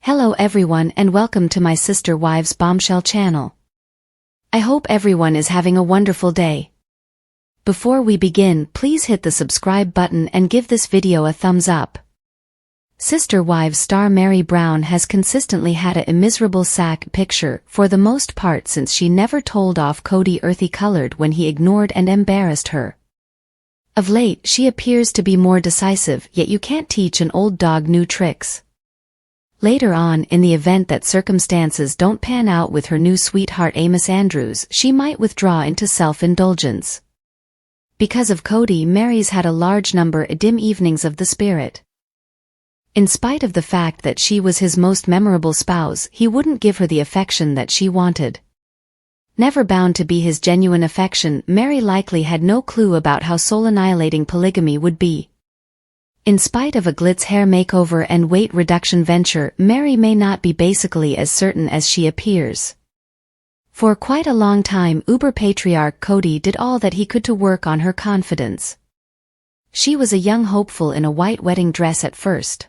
Hello everyone and welcome to my sister wives Bombshell channel. I hope everyone is having a wonderful day. Before we begin, please hit the subscribe button and give this video a thumbs up. Sister Wives star Meri Brown has consistently had a miserable sack picture for the most part since she never told off Cody earthy-colored when he ignored and embarrassed her. Of late she appears to be more decisive, yet you can't teach an old dog new tricks. Later on, in the event that circumstances don't pan out with her new sweetheart Amos Andrews, she might withdraw into self-indulgence. Because of Cody, Meri's had a large number of dim evenings of the spirit. In spite of the fact that she was his most memorable spouse, he wouldn't give her the affection that she wanted. Never bound to be his genuine affection, Meri likely had no clue about how soul-annihilating polygamy would be. In spite of a glitz hair makeover and weight reduction venture, Meri may not be basically as certain as she appears. For quite a long time, uber patriarch Cody did all that he could to work on her confidence. She was a young hopeful in a white wedding dress at first.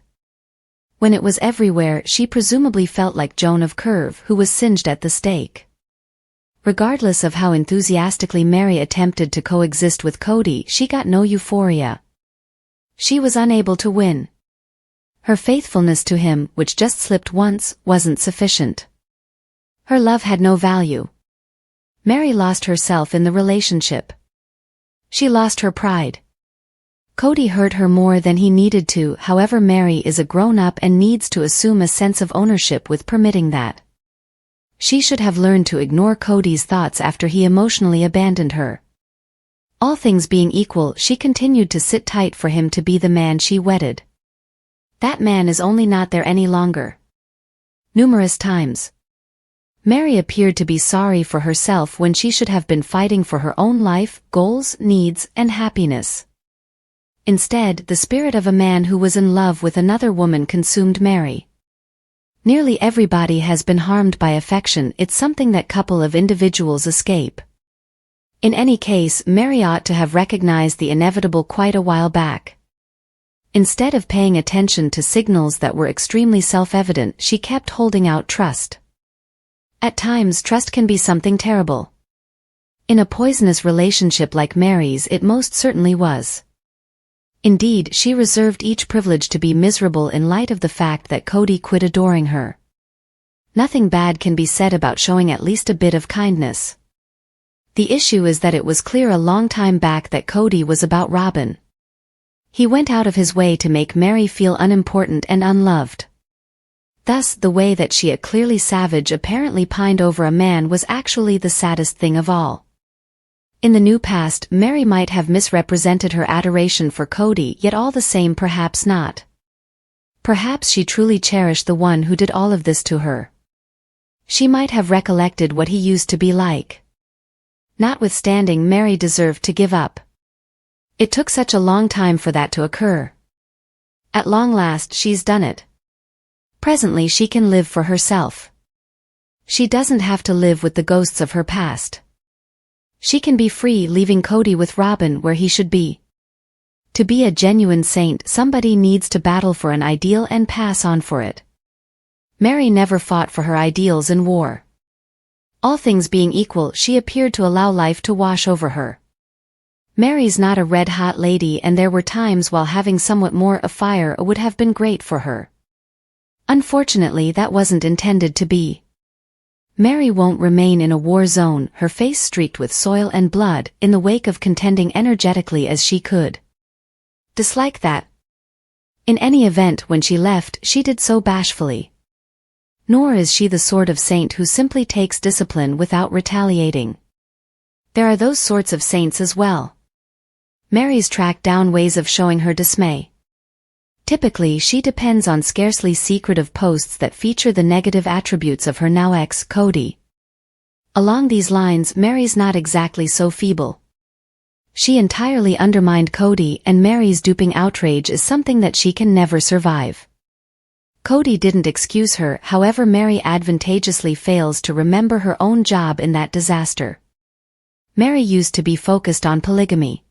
When it was everywhere, she presumably felt like Joan of Curve, who was singed at the stake. Regardless of how enthusiastically Meri attempted to coexist with Cody, she got no euphoria. She was unable to win. Her faithfulness to him, which just slipped once, wasn't sufficient. Her love had no value. Meri lost herself in the relationship. She lost her pride. Cody hurt her more than he needed to, however Meri is a grown-up and needs to assume a sense of ownership with permitting that. She should have learned to ignore Cody's thoughts after he emotionally abandoned her. All things being equal, she continued to sit tight for him to be the man she wedded. That man is only not there any longer. Numerous times. Meri appeared to be sorry for herself when she should have been fighting for her own life, goals, needs, and happiness. Instead, the spirit of a man who was in love with another woman consumed Meri. Nearly everybody has been harmed by affection. It's something that couple of individuals escape. In any case, Meri ought to have recognized the inevitable quite a while back. Instead of paying attention to signals that were extremely self-evident, she kept holding out trust. At times, trust can be something terrible. In a poisonous relationship like Meri's, it most certainly was. Indeed, she reserved each privilege to be miserable in light of the fact that Cody quit adoring her. Nothing bad can be said about showing at least a bit of kindness. The issue is that it was clear a long time back that Cody was about Robin. He went out of his way to make Meri feel unimportant and unloved. Thus, the way that she, a clearly savage, apparently pined over a man was actually the saddest thing of all. In the new past, Meri might have misrepresented her adoration for Cody, yet all the same perhaps not. Perhaps she truly cherished the one who did all of this to her. She might have recollected what he used to be like. Notwithstanding, Meri deserved to give up. It took such a long time for that to occur. At long last, she's done it. Presently she can live for herself. She doesn't have to live with the ghosts of her past. She can be free, leaving Cody with Robin where he should be. To be a genuine saint, somebody needs to battle for an ideal and pass on for it. Meri never fought for her ideals in war. All things being equal, she appeared to allow life to wash over her. Meri's not a red-hot lady, and there were times while having somewhat more of fire would have been great for her. Unfortunately, that wasn't intended to be. Meri won't remain in a war zone, her face streaked with soil and blood, in the wake of contending energetically as she could. Dislike that. In any event, when she left, she did so bashfully. Nor is she the sort of saint who simply takes discipline without retaliating. There are those sorts of saints as well. Meri's tracked down ways of showing her dismay. Typically, she depends on scarcely secretive posts that feature the negative attributes of her now ex, Cody. Along these lines, Meri's not exactly so feeble. She entirely undermined Cody, and Meri's duping outrage is something that she can never survive. Cody didn't excuse her, however Meri advantageously fails to remember her own job in that disaster. Meri used to be focused on polygamy.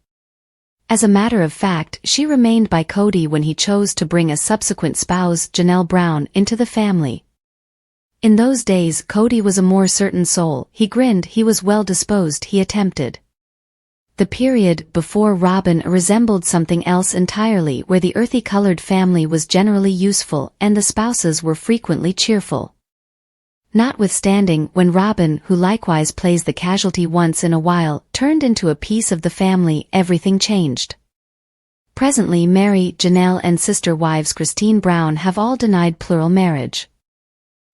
As a matter of fact, she remained by Cody when he chose to bring a subsequent spouse, Janelle Brown, into the family. In those days, Cody was a more certain soul. He grinned, he was well-disposed, he attempted. The period before Robin resembled something else entirely, where the earthy-colored family was generally useful and the spouses were frequently cheerful. Notwithstanding, when Robin, who likewise plays the casualty once in a while, turned into a piece of the family, everything changed. Presently Meri, Janelle and sister wives Christine Brown have all denied plural marriage.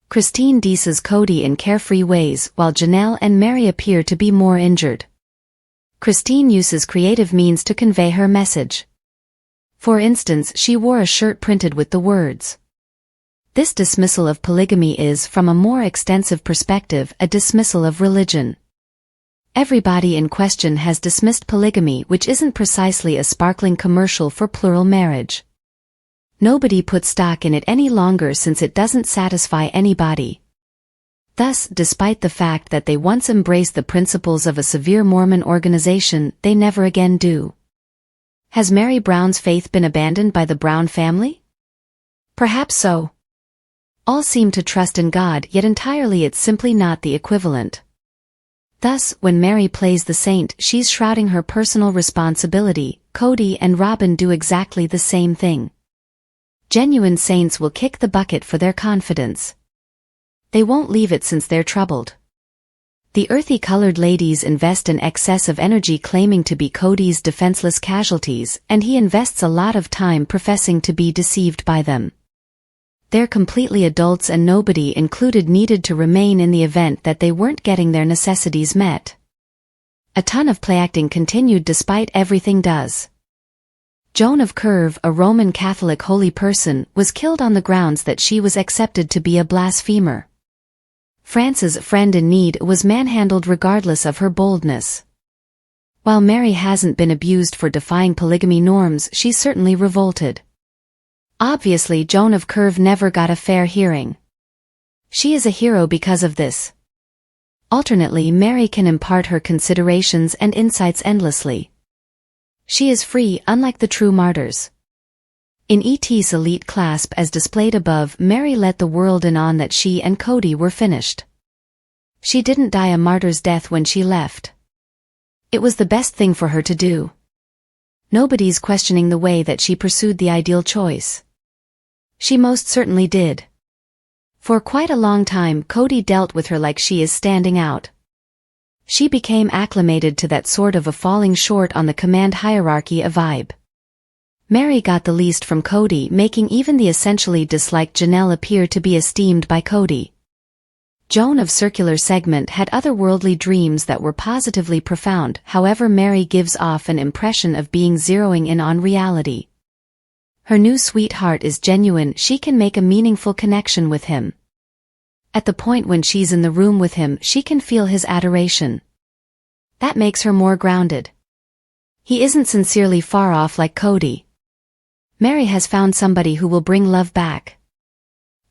Christine deases Cody in carefree ways, while Janelle and Meri appear to be more injured. Christine uses creative means to convey her message. For instance, she wore a shirt printed with the words, "This dismissal of polygamy is, from a more extensive perspective, a dismissal of religion." Everybody in question has dismissed polygamy, which isn't precisely a sparkling commercial for plural marriage. Nobody puts stock in it any longer since it doesn't satisfy anybody. Thus, despite the fact that they once embraced the principles of a severe Mormon organization, they never again do. Has Meri Brown's faith been abandoned by the Brown family? Perhaps so. All seem to trust in God, yet entirely it's simply not the equivalent. Thus, when Meri plays the saint, she's shrouding her personal responsibility. Cody and Robin do exactly the same thing. Genuine saints will kick the bucket for their confidence. They won't leave it since they're troubled. The earthy-colored ladies invest an excess of energy claiming to be Cody's defenseless casualties, and he invests a lot of time professing to be deceived by them. They're completely adults and nobody included needed to remain in the event that they weren't getting their necessities met. A ton of playacting continued despite everything does. Joan of Curve, a Roman Catholic holy person, was killed on the grounds that she was accepted to be a blasphemer. France's friend in need was manhandled regardless of her boldness. While Meri hasn't been abused for defying polygamy norms, she's certainly revolted. Obviously, Joan of Curve never got a fair hearing. She is a hero because of this. Alternately, Meri can impart her considerations and insights endlessly. She is free, unlike the true martyrs. In E.T.'s elite clasp as displayed above, Meri let the world in on that she and Cody were finished. She didn't die a martyr's death when she left. It was the best thing for her to do. Nobody's questioning the way that she pursued the ideal choice. She most certainly did. For quite a long time Cody dealt with her like she is standing out. She became acclimated to that sort of a falling short on the command hierarchy a vibe. Meri got the least from Cody, making even the essentially disliked Janelle appear to be esteemed by Cody. Joan of Circular Segment had otherworldly dreams that were positively profound, however Meri gives off an impression of being zeroing in on reality. Her new sweetheart is genuine, she can make a meaningful connection with him. At the point when she's in the room with him, she can feel his adoration. That makes her more grounded. He isn't sincerely far off like Cody. Meri has found somebody who will bring love back.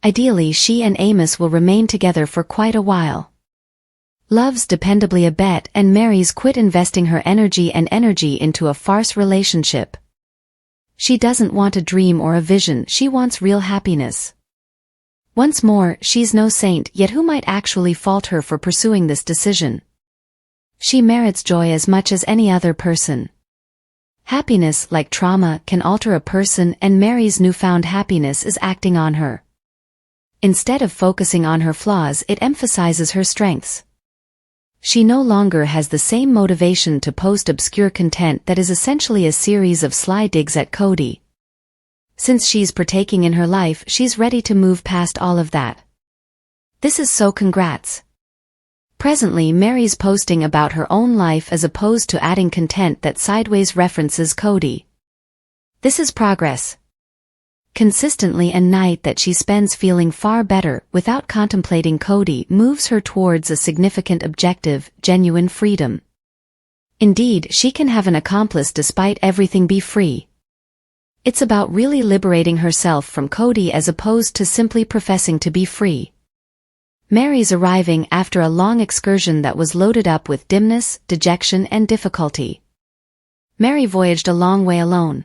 Ideally, she and Amos will remain together for quite a while. Love's dependably a bet, and Meri's quit investing her energy into a farce relationship. She doesn't want a dream or a vision, she wants real happiness. Once more, she's no saint, yet who might actually fault her for pursuing this decision? She merits joy as much as any other person. Happiness, like trauma, can alter a person, and Meri's newfound happiness is acting on her. Instead of focusing on her flaws, it emphasizes her strengths. She no longer has the same motivation to post obscure content that is essentially a series of sly digs at Cody. Since she's partaking in her life, she's ready to move past all of that. This is so congrats. Presently Meri's posting about her own life as opposed to adding content that sideways references Cody. This is progress. Consistently a night that she spends feeling far better without contemplating Cody moves her towards a significant objective, genuine freedom. Indeed, she can have an accomplice despite everything, be free. It's about really liberating herself from Cody as opposed to simply professing to be free. Meri's arriving after a long excursion that was loaded up with dimness, dejection and difficulty. Meri voyaged a long way alone.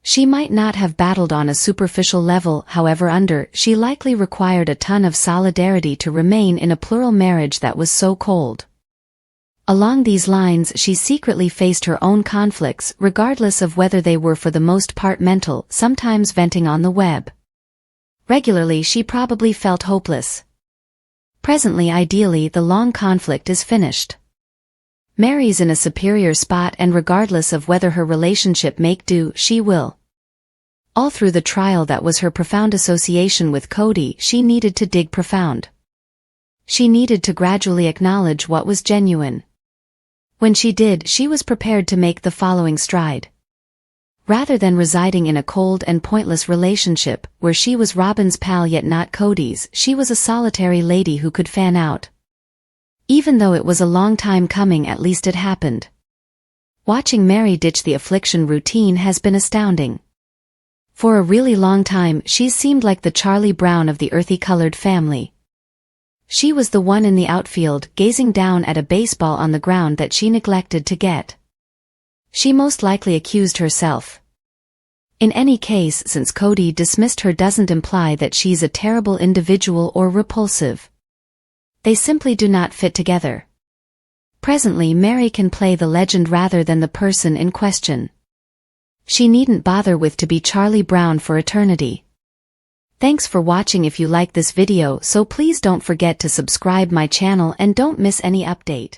She might not have battled on a superficial level, however, she likely required a ton of solidarity to remain in a plural marriage that was so cold. Along these lines, she secretly faced her own conflicts, regardless of whether they were for the most part mental, sometimes venting on the web. Regularly, she probably felt hopeless. Presently, ideally, the long conflict is finished. Meri's in a superior spot, and regardless of whether her relationship make do, she will. All through the trial, that was her profound association with Cody. She needed to dig profound. She needed to gradually acknowledge what was genuine. When she did, she was prepared to make the following stride. Rather than residing in a cold and pointless relationship, where she was Robin's pal yet not Cody's, she was a solitary lady who could fan out. Even though it was a long time coming, at least it happened. Watching Meri ditch the affliction routine has been astounding. For a really long time, she's seemed like the Charlie Brown of the earthy-colored family. She was the one in the outfield, gazing down at a baseball on the ground that she neglected to get. She most likely accused herself. In any case, since Cody dismissed her doesn't imply that she's a terrible individual or repulsive. They simply do not fit together. Presently, Meri can play the legend rather than the person in question. She needn't bother with to be Charlie Brown for eternity. Thanks for watching. If you like this video, so please don't forget to subscribe my channel and don't miss any update.